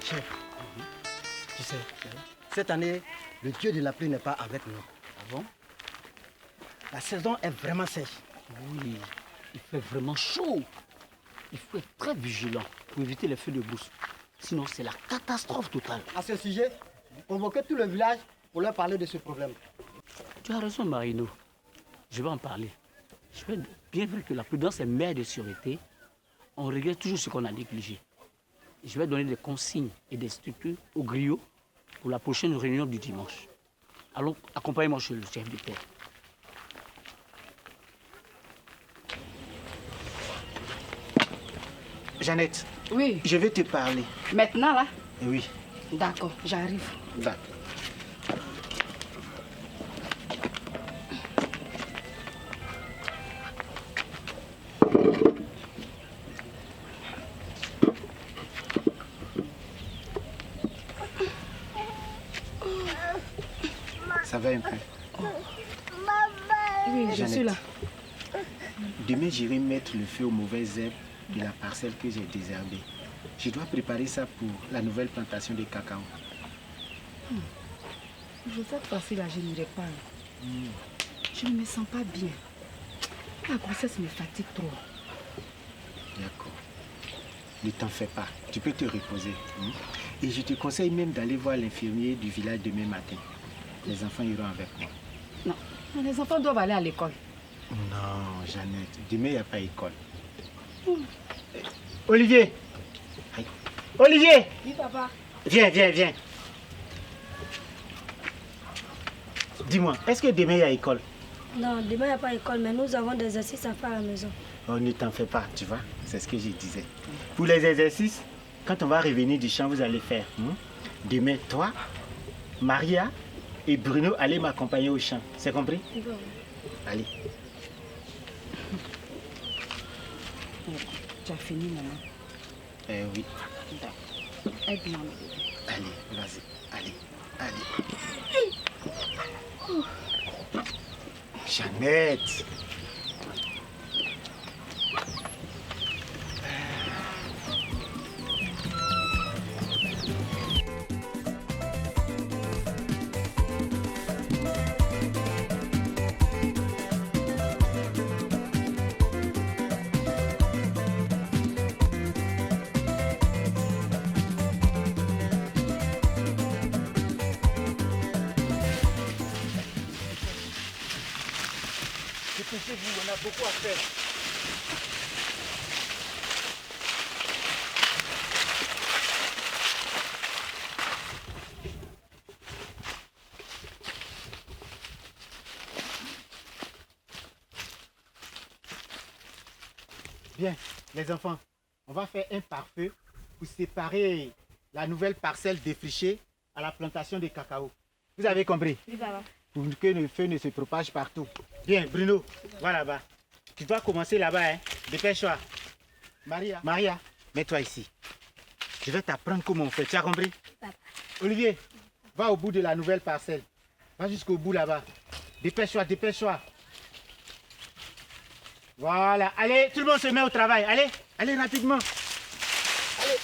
Chef, tu sais, cette année, le dieu de la pluie n'est pas avec nous. Ah bon? La saison est vraiment sèche. Oui, il fait vraiment chaud. Il faut être très vigilant pour éviter les feux de brousse. Sinon, c'est la catastrophe totale. À ce sujet, convoquez tout le village pour leur parler de ce problème. Tu as raison, Marino. Je vais en parler. Je vais bien voir que la prudence est mère de sûreté. On regrette toujours ce qu'on a négligé. Je vais donner des consignes et des structures aux griots pour la prochaine réunion du dimanche. Allons, accompagnez-moi chez le chef de terre. Jeannette, Oui. je vais te parler. Maintenant, là? Oui. D'accord, j'arrive. D'accord. Ça va un peu? Oui, je suis là. Demain, j'irai mettre le feu aux mauvaises herbes de la parcelle que j'ai désherbée. Je dois préparer ça pour la nouvelle plantation de cacao. Cette fois-ci-là, je n'irai pas. Je ne me sens pas bien. La grossesse me fatigue trop. D'accord. Ne t'en fais pas. Tu peux te reposer. Et je te conseille même d'aller voir l'infirmier du village demain matin. Les enfants iront avec moi. Non, les enfants doivent aller à l'école. Non, Jeannette. Demain, il n'y a pas école. Olivier! Olivier! Oui, papa. Viens, viens, viens. Dis-moi, est-ce que demain il y a école? Non, demain il n'y a pas école, mais nous avons des exercices à faire à la maison. Oh, ne t'en fais pas, tu vois, c'est ce que je disais. Pour les exercices, quand on va revenir du champ, vous allez faire. Demain, toi, Maria et Bruno, allez m'accompagner au champ. C'est compris? Oui, papa. Allez. Tu as fini, maman? Oui. D'accord. Aide-moi. Allez, vas-y. Allez, allez. Jeannette! Dépêchez-vous, on a beaucoup à faire. Bien, les enfants, on va faire un pare-feu pour séparer la nouvelle parcelle défrichée à la plantation de cacao. Vous avez compris? Oui, papa. Pour que le feu ne se propage partout. Bien, Bruno, va là-bas. Tu dois commencer là-bas, hein. Dépêche-toi. Maria, mets-toi ici. Je vais t'apprendre comment on fait. Tu as compris? Papa. Olivier, va au bout de la nouvelle parcelle. Va jusqu'au bout là-bas. Dépêche-toi, dépêche-toi. Voilà. Allez, tout le monde se met au travail. Allez, allez rapidement. Allez.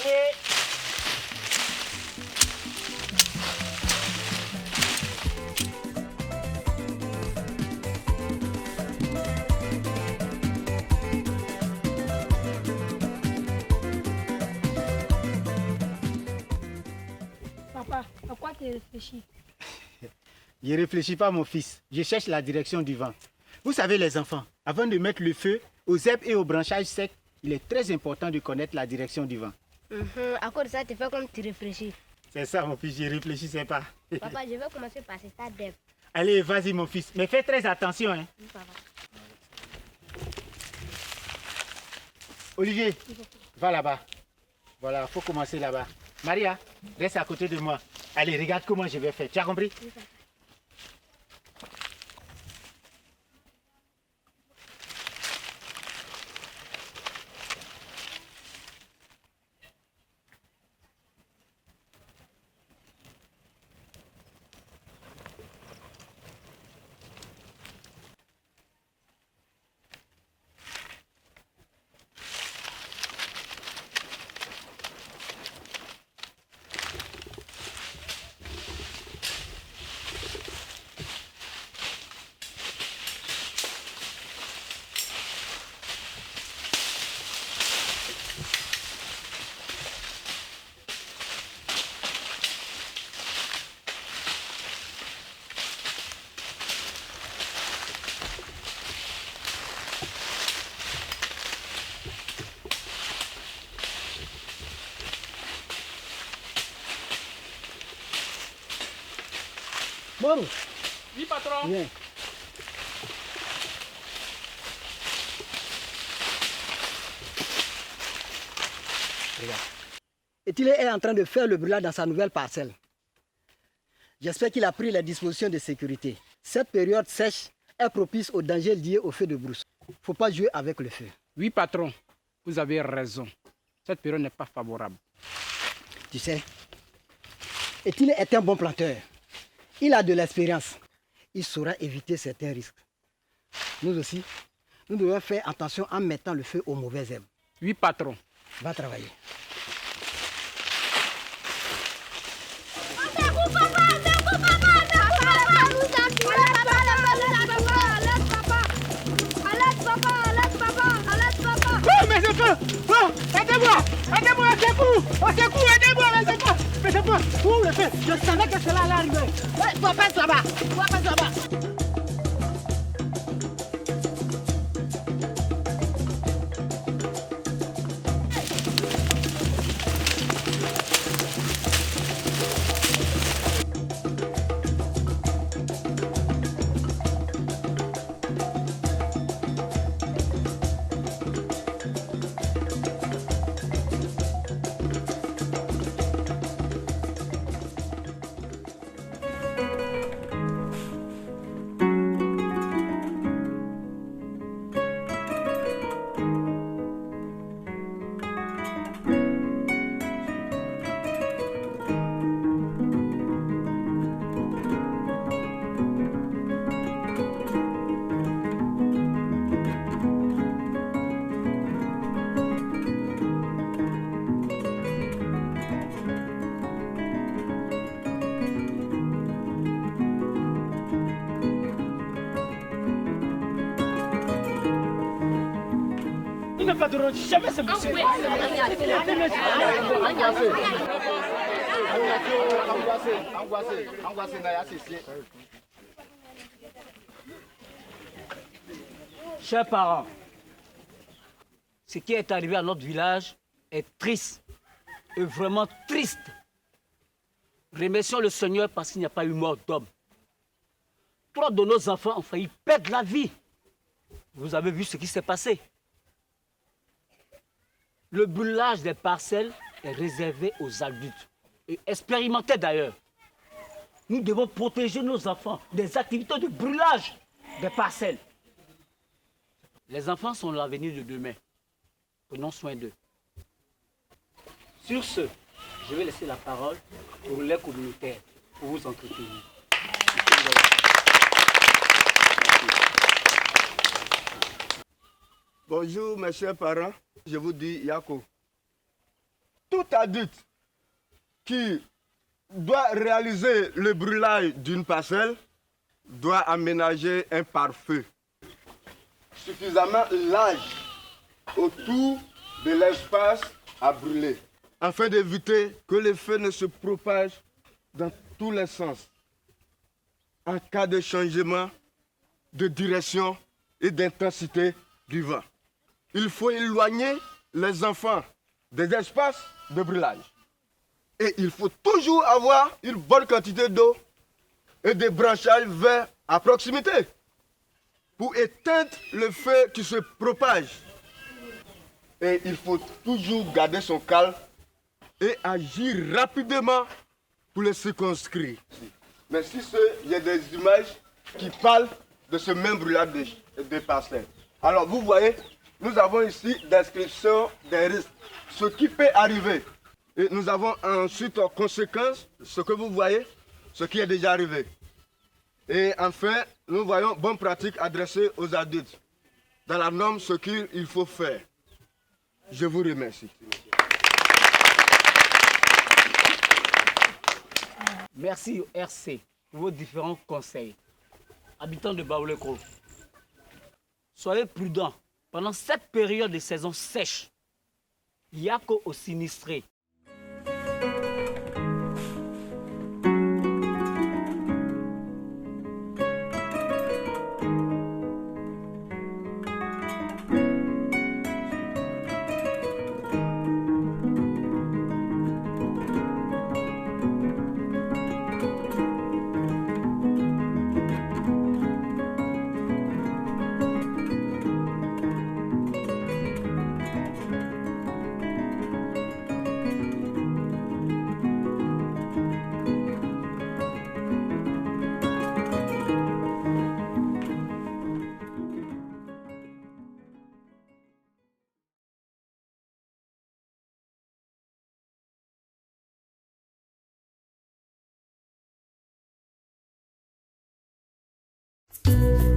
Allez. Papa, à quoi tu réfléchis? Je ne réfléchis pas, mon fils. Je cherche la direction du vent. Vous savez, les enfants, avant de mettre le feu aux herbes et aux branchages secs, il est très important de connaître la direction du vent. À cause de ça, tu fais comme tu réfléchis. C'est ça, mon fils, je ne réfléchissais pas. Papa, je vais commencer par ce stade d'herbe. Allez, vas-y, mon fils. Mais fais très attention. Hein. Oui, papa. Olivier, va là-bas. Voilà, il faut commencer là-bas. Maria, reste à côté de moi. Allez, regarde comment je vais faire. Tu as compris? Oui, papa. Moro, Oui, patron. viens. Regarde. Etile est en train de faire le brûlage dans sa nouvelle parcelle. J'espère qu'il a pris les dispositions de sécurité. Cette période sèche est propice aux dangers liés au feu de brousse. Il ne faut pas jouer avec le feu. Oui, patron. Vous avez raison. Cette période n'est pas favorable. Tu sais, Etile est un bon planteur. Il a de l'expérience. Il saura éviter certains risques. Nous aussi, nous devons faire attention en mettant le feu aux mauvaises herbes. Oui, patron. Va travailler. Oh, mes enfants! Oh, aidez-moi! Aidez-moi, au secours! Au secours, aidez-moi, mes enfants! Mes enfants, où le feu? Je savais que cela allait arriver. Ouais, toi, passe là-bas! Toi, passe là-bas! Il ne pardonnera jamais ce monsieur. Chers parents, ce qui est arrivé à notre village est triste, et vraiment triste. Remercions le Seigneur parce qu'il n'y a pas eu mort d'homme. 3 de nos enfants ont failli perdre la vie. Vous avez vu ce qui s'est passé. Le brûlage des parcelles est réservé aux adultes, et expérimenté d'ailleurs. Nous devons protéger nos enfants des activités de brûlage des parcelles. Les enfants sont l'avenir de demain. Prenons soin d'eux. Sur ce, je vais laisser la parole au relais communautaire pour vous entretenir. Bonjour mes chers parents, je vous dis Yako. Tout adulte qui doit réaliser le brûlage d'une parcelle doit aménager un pare-feu suffisamment large autour de l'espace à brûler, afin d'éviter que le feu ne se propage dans tous les sens. En cas de changement de direction et d'intensité du vent, il faut éloigner les enfants des espaces de brûlage. Et il faut toujours avoir une bonne quantité d'eau et des branchages verts à proximité pour éteindre le feu qui se propage. Et il faut toujours garder son calme et agir rapidement pour le circonscrire. Mais si il y a des images qui parlent de ce même brûlage des parcelles. Alors vous voyez, nous avons ici description des risques, ce qui peut arriver. Et nous avons ensuite en conséquence ce que vous voyez, ce qui est déjà arrivé. Et enfin, nous voyons bonnes pratiques adressées aux adultes. Dans la norme, ce qu'il faut faire. Je vous remercie. Merci au RC pour vos différents conseils. Habitants de Baouleko, soyez prudents pendant cette période de saison sèche. Yako aux sinistrés. Merci.